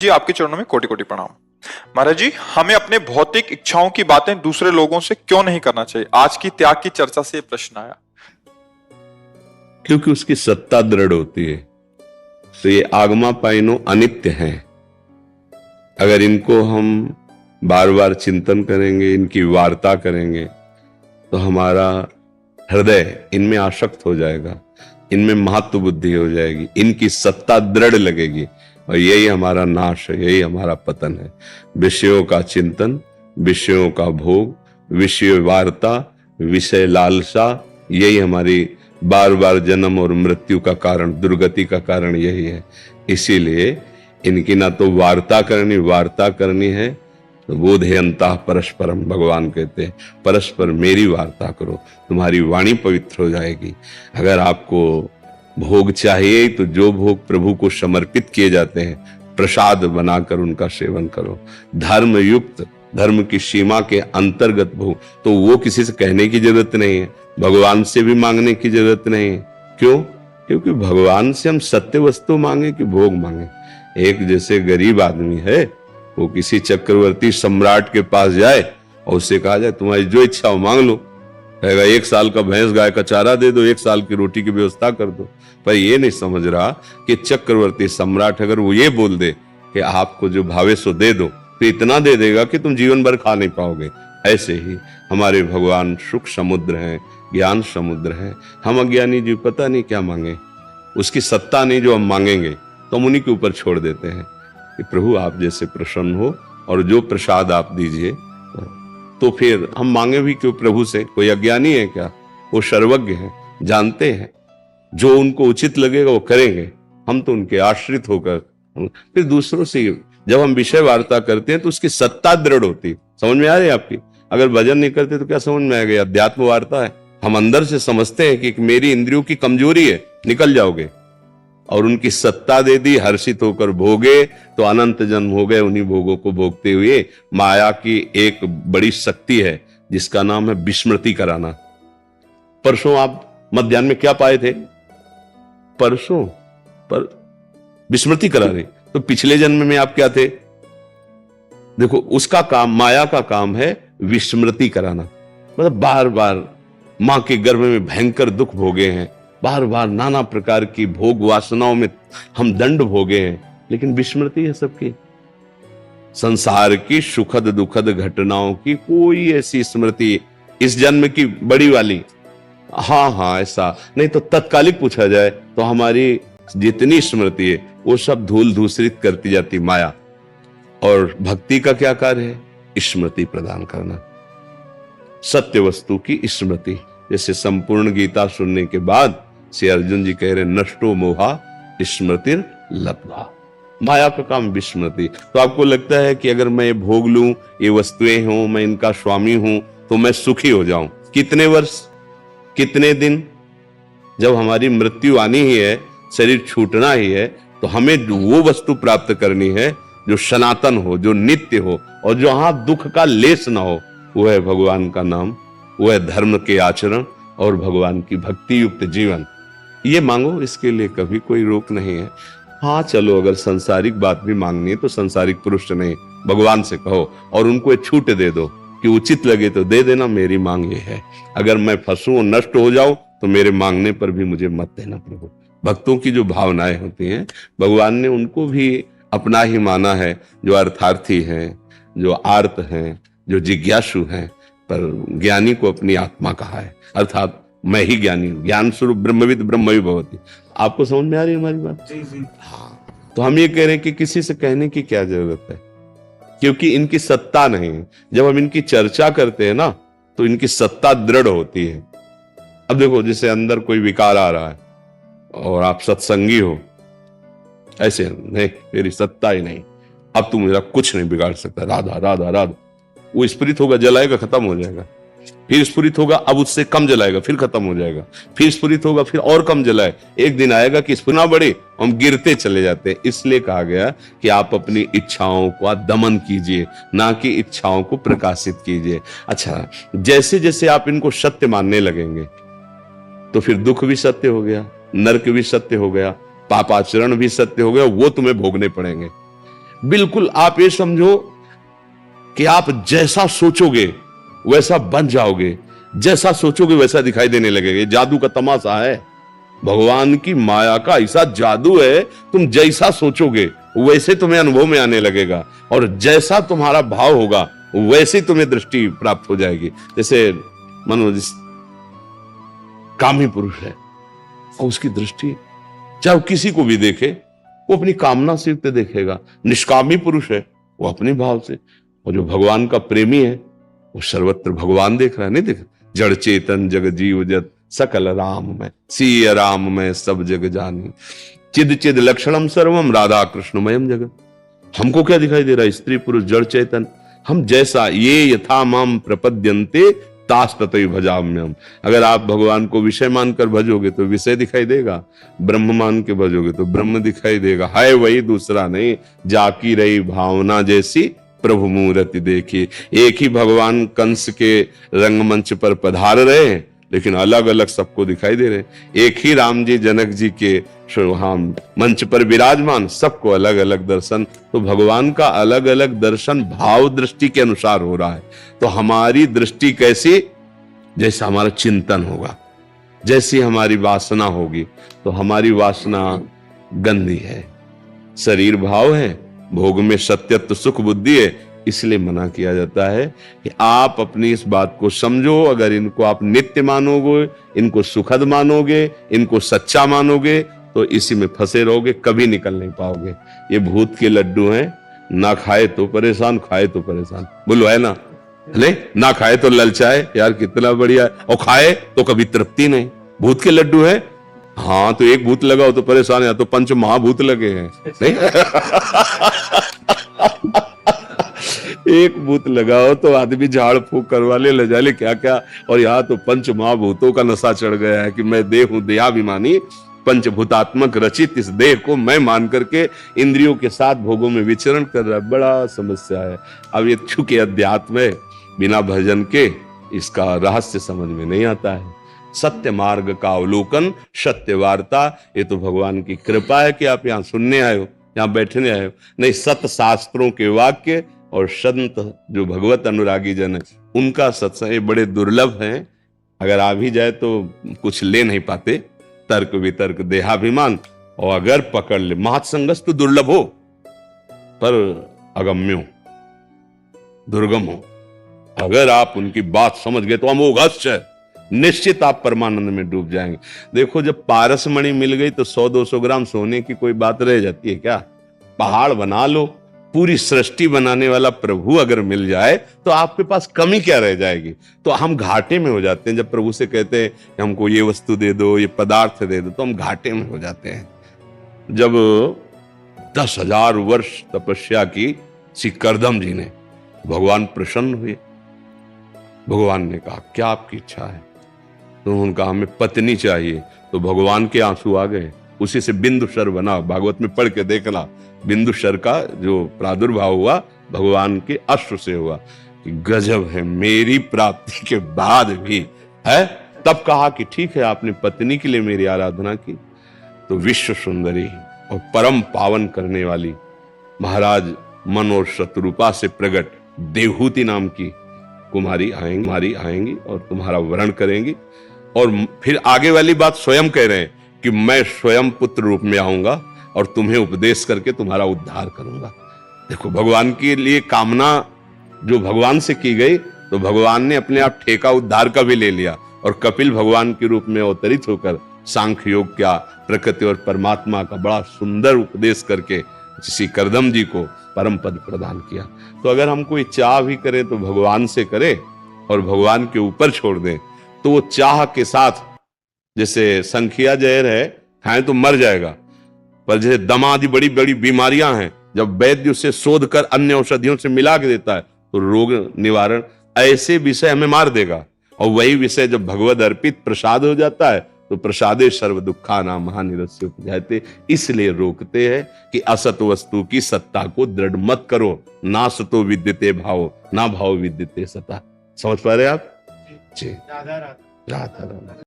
जी आपके चरणों में कोटि कोटि प्रणाम। महाराज जी, हमें अपने भौतिक इच्छाओं की बातें दूसरे लोगों से क्यों नहीं करना चाहिए? आज की त्याग की चर्चा से ये प्रश्न आया। क्योंकि उसकी सत्ता दृढ़ होती है। तो ये आगमा पाइनो अनित्य हैं। अगर इनको हम बार बार चिंतन करेंगे, इनकी वार्ता करेंगे, तो हमारा हृदय इनमें आसक्त हो जाएगा, इनमें महत्व बुद्धि हो जाएगी, इनकी सत्ता दृढ़ लगेगी और यही हमारा नाश है, यही हमारा पतन है। विषयों का चिंतन, विषयों का भोग, विषय वार्ता, विषय लालसा, यही हमारी बार बार जन्म और मृत्यु का कारण, दुर्गति का कारण यही है। इसीलिए इनकी ना तो वार्ता करनी है। तो बोधयंता परस्परम, भगवान कहते हैं परस्पर मेरी वार्ता करो, तुम्हारी वाणी पवित्र हो जाएगी। अगर आपको भोग चाहिए तो जो भोग प्रभु को समर्पित किए जाते हैं, प्रसाद बनाकर उनका सेवन करो। धर्म युक्त, धर्म की सीमा के अंतर्गत भोग, तो वो किसी से कहने की जरूरत नहीं है, भगवान से भी मांगने की जरूरत नहीं है। क्यों? क्योंकि भगवान से हम सत्य वस्तु मांगे कि भोग मांगे। एक जैसे गरीब आदमी है, वो किसी चक्रवर्ती सम्राट के पास जाए और उससे कहा जाए तुम्हारी जो इच्छा हो मांग लो, कहेगा 1 साल का भैंस गाय का चारा दे दो, 1 साल की रोटी की व्यवस्था कर दो। पर ये नहीं समझ रहा कि चक्रवर्ती सम्राट अगर वो ये बोल दे कि आपको जो भावे सो दे दो, तो इतना दे देगा कि तुम जीवन भर खा नहीं पाओगे। ऐसे ही हमारे भगवान सुख समुद्र हैं, ज्ञान समुद्र है। हम अज्ञानी जी पता नहीं क्या मांगे, उसकी सत्ता नहीं जो हम मांगेंगे, तो हम उन्हीं के ऊपर छोड़ देते हैं कि प्रभु आप जैसे प्रसन्न हो और जो प्रसाद आप दीजिए। तो फिर हम मांगे भी क्यों प्रभु से? कोई अज्ञानी है क्या? वो सर्वज्ञ है, जानते हैं, जो उनको उचित लगेगा वो करेंगे। हम तो उनके आश्रित होकर फिर दूसरों से जब हम विषय वार्ता करते हैं तो उसकी सत्ता दृढ़ होती। समझ में आ रही है आपकी? अगर भजन नहीं करते तो क्या समझ में आएगा? अध्यात्म वार्ता है। हम अंदर से समझते हैं कि मेरी इंद्रियों की कमजोरी है, निकल जाओगे, और उनकी सत्ता दे दी, हर्षित होकर भोगे तो अनंत जन्म हो गए उन्हीं भोगों को भोगते हुए। माया की एक बड़ी शक्ति है जिसका नाम है विस्मृति कराना। परसों आप मध्याह्न में क्या पाए थे? परसों पर विस्मृति करा रहे, तो पिछले जन्म में आप क्या थे? देखो, उसका काम, माया का काम है विस्मृति कराना। मतलब बार बार मां के गर्भ में भयंकर दुख भोगे हैं, बार बार नाना प्रकार की भोग वासनाओं में हम दंड भोगे हैं, लेकिन विस्मृति है सबकी। संसार की सुखद दुखद घटनाओं की कोई ऐसी स्मृति इस जन्म की बड़ी वाली, हाँ ऐसा नहीं, तो तत्कालिक पूछा जाए तो हमारी जितनी स्मृति है वो सब धूल धूसरित करती जाती माया। और भक्ति का क्या कार्य है? स्मृति प्रदान करना, सत्य वस्तु की स्मृति। जैसे संपूर्ण गीता सुनने के बाद श्री अर्जुन जी कह रहे नष्टो मोहा स्मृतिर लब्धा। माया का काम विस्मृति। तो आपको लगता है कि अगर मैं भोग लूं, ये वस्तुएं हों, मैं इनका स्वामी हूं, तो मैं सुखी हो जाऊं। कितने वर्ष, कितने दिन? जब हमारी मृत्यु आनी ही है, शरीर छूटना ही है, तो हमें वो वस्तु प्राप्त करनी है जो सनातन हो, जो नित्य हो, और जहां दुख का लेस ना हो। वो है भगवान का नाम, वो है धर्म के आचरण और भगवान की भक्ति युक्त जीवन। ये मांगो, इसके लिए कभी कोई रोक नहीं है। हाँ चलो, अगर सांसारिक बात भी मांगनी है तो सांसारिक पुरुष से नहीं, भगवान से कहो और उनको एक छूट दे दो कि उचित लगे तो दे देना, मेरी मांग ये है। अगर मैं फंसूं और नष्ट हो जाऊं तो मेरे मांगने पर भी मुझे मत देना प्रभु। भक्तों की जो भावनाएं होती हैं, भगवान ने उनको भी अपना ही माना है, जो अर्थार्थी हैं, जो आर्त हैं, जो जिज्ञासु हैं। पर ज्ञानी को अपनी आत्मा कहा है, अर्थात मैं ही ज्ञानी हूं। ज्ञान स्वरूप ब्रह्मविद ब्रह्मवि भवति। आपको समझ में आ रही है हमारी बात? जी जी। हाँ, तो हम ये कह रहे हैं कि किसी से कहने की क्या जरूरत है, क्योंकि इनकी सत्ता नहीं है। जब हम इनकी चर्चा करते हैं ना, तो इनकी सत्ता दृढ़ होती है। अब देखो, जैसे अंदर कोई विकार आ रहा है और आप सत्संगी हो, ऐसे नहीं, तेरी सत्ता ही नहीं, अब तू मेरा कुछ नहीं बिगाड़ सकता, राधा राधा राधा। वो स्फुरित होगा, जलाएगा, खत्म हो जाएगा। फिर स्फुरित होगा, अब उससे कम जलाएगा, फिर खत्म हो जाएगा। फिर स्फुरित होगा, फिर और कम जलाए। एक दिन आएगा कि स्फुरना बढ़े, हम गिरते चले जाते हैं। इसलिए कहा गया कि आप अपनी इच्छाओं का दमन कीजिए, ना कि इच्छाओं को प्रकाशित कीजिए। अच्छा, जैसे जैसे आप इनको सत्य मानने लगेंगे तो फिर दुख भी सत्य हो गया, नरक भी सत्य हो गया, पापाचरण भी सत्य हो गया, वो तुम्हें भोगने पड़ेंगे। बिल्कुल आप ये समझो कि आप जैसा सोचोगे वैसा बन जाओगे, जैसा सोचोगे वैसा दिखाई देने लगेगा। ये जादू का तमाशा है, भगवान की माया का ऐसा जादू है, तुम जैसा सोचोगे वैसे तुम्हें अनुभव में आने लगेगा, और जैसा तुम्हारा भाव होगा वैसे तुम्हें दृष्टि प्राप्त हो जाएगी। जैसे मानो कामी पुरुष है और उसकी दृष्टि चाहे वो किसी को भी देखे वो अपनी कामना से युक्त देखेगा। निष्कामी पुरुष है वो अपने भाव से, और जो भगवान का प्रेमी है वो सर्वत्र भगवान देख रहा है, नहीं देख रहा? जड़ चेतन जग जीव जत सकल राम में, सीय राम में सब जग जानी, चिद चिद लक्षणम सर्वम राधा कृष्णमयम जगत। हमको क्या दिखाई दे रहा है? स्त्री पुरुष जड़ चेतन, हम जैसा ये यथा माम प्रपद्यन्ते तास ततै भजाम्यहम्। अगर आप भगवान को विषय मानकर भजोगे तो विषय दिखाई देगा, ब्रह्म मान के भजोगे तो ब्रह्म दिखाई देगा। है वही, दूसरा नहीं, जाकी रही भावना जैसी प्रभु मूर्ति देखिए। एक ही भगवान कंस के रंगमंच पर पधार रहे हैं लेकिन अलग अलग सबको दिखाई दे रहे हैं। एक ही राम जी जनक जी के मंच पर विराजमान, सबको अलग अलग दर्शन। तो भगवान का अलग अलग दर्शन भाव दृष्टि के अनुसार हो रहा है। तो हमारी दृष्टि कैसी? जैसा हमारा चिंतन होगा, जैसी हमारी वासना होगी। तो हमारी वासना गंदी है, शरीर भाव है, भोग में सत्यत्व सुख बुद्धि है, इसलिए मना किया जाता है कि आप अपनी इस बात को समझो। अगर इनको आप नित्य मानोगे, इनको सुखद मानोगे, इनको सच्चा मानोगे, तो इसी में फंसे रहोगे, कभी निकल नहीं पाओगे। ये भूत के लड्डू हैं, ना खाए तो परेशान, खाए तो परेशान। बोलो है ना? ना खाए तो ललचाए, यार कितना बढ़िया, और खाए तो कभी तृप्ति नहीं। भूत के लड्डू है, हाँ तो एक भूत लगाओ तो परेशान है, तो पंच महाभूत लगे हैं नहीं? एक भूत लगाओ तो आदमी झाड़ फूक करवा ले जा ले क्या क्या, और यहाँ तो पंच महाभूतों का नशा चढ़ गया है कि मैं देह हूं, देहाभिमानी, पंचभूतात्मक रचित इस देह को मैं मान करके इंद्रियों के साथ भोगों में विचरण कर रहा है। बड़ा समस्या है। अब ये चूंकि अध्यात्म है, बिना भजन के इसका रहस्य समझ में नहीं आता है। सत्य मार्ग का अवलोकन, सत्य वार्ता, ये तो भगवान की कृपा है कि आप यहाँ सुनने आए हो, यहाँ बैठने आए हो। नहीं, सत्य शास्त्रों के वाक्य और संत जो भगवत अनुरागी जन है उनका सत्संग बड़े दुर्लभ हैं। अगर आ भी जाए तो कुछ ले नहीं पाते, तर्क वितर्क देहाभिमान, और अगर पकड़ ले महत्संगस तो दुर्लभ हो पर अगम्यो दुर्गम हो। अगर आप उनकी बात समझ गए तो अमोघस्य है, निश्चित आप परमानंद में डूब जाएंगे। देखो जब पारस मणि मिल गई तो 100-200 ग्राम सोने की कोई बात रह जाती है क्या? पहाड़ बना लो, पूरी सृष्टि बनाने वाला प्रभु अगर मिल जाए तो आपके पास कमी क्या रह जाएगी? तो हम घाटे में हो जाते हैं। जब प्रभु से कहते हैं कि हमको ये वस्तु दे दो, ये पदार्थ दे दो, तो हम घाटे में हो जाते हैं। जब 10,000 वर्ष तपस्या की श्री करदम जी ने, भगवान प्रसन्न हुए। भगवान ने कहा क्या आपकी इच्छा है? तो उन्होंने कहा हमें पत्नी चाहिए। तो भगवान के आंसू आ गए, उसी से बिंदुसर बना। भागवत में पढ़ के देखना, बिंदुसर का जो प्रादुर्भाव हुआ भगवान के अश्रु से हुआ। कि गजब है, मेरी प्राप्ति के बाद भी है। तब कहा कि ठीक है, आपने पत्नी के लिए मेरी आराधना की तो विश्व सुंदरी और परम पावन करने वाली महाराज मन और शत्रुपा से प्रकट देवहूति नाम की कुमारी आएंगी और तुम्हारा वरण करेंगी। और फिर आगे वाली बात स्वयं कह रहे हैं कि मैं स्वयं पुत्र रूप में आऊंगा और तुम्हें उपदेश करके तुम्हारा उद्धार करूंगा। देखो भगवान के लिए कामना जो भगवान से की गई, तो भगवान ने अपने आप ठेका उद्धार का भी ले लिया और कपिल भगवान के रूप में अवतरित होकर सांख्य योग का, प्रकृति और परमात्मा का बड़ा सुंदर उपदेश करके श्री करदम जी को परम पद प्रदान किया। तो अगर हम कोई चाह भी करें तो भगवान से करें और भगवान के ऊपर छोड़ दें, तो वो चाह के साथ, जैसे संखिया जहर है, खाएं तो मर जाएगा, पर जैसे दमा आदि बड़ी बड़ी बीमारियां हैं, जब वैद्य उसे शोध कर अन्य औषधियों से मिला के देता है तो रोग निवारण, ऐसे विषय हमें मार देगा। और वही विषय जब भगवद अर्पित प्रसाद हो जाता है तो प्रसादे सर्व दुखा नाम महानिरस्य उपजाते। इसलिए रोकते हैं कि असत वस्तु की सत्ता को दृढ़ मत करो, ना सतो विद्यते भाव, ना भाव विद्यते सता। समझ पा रहे आप जी? राधा राधा।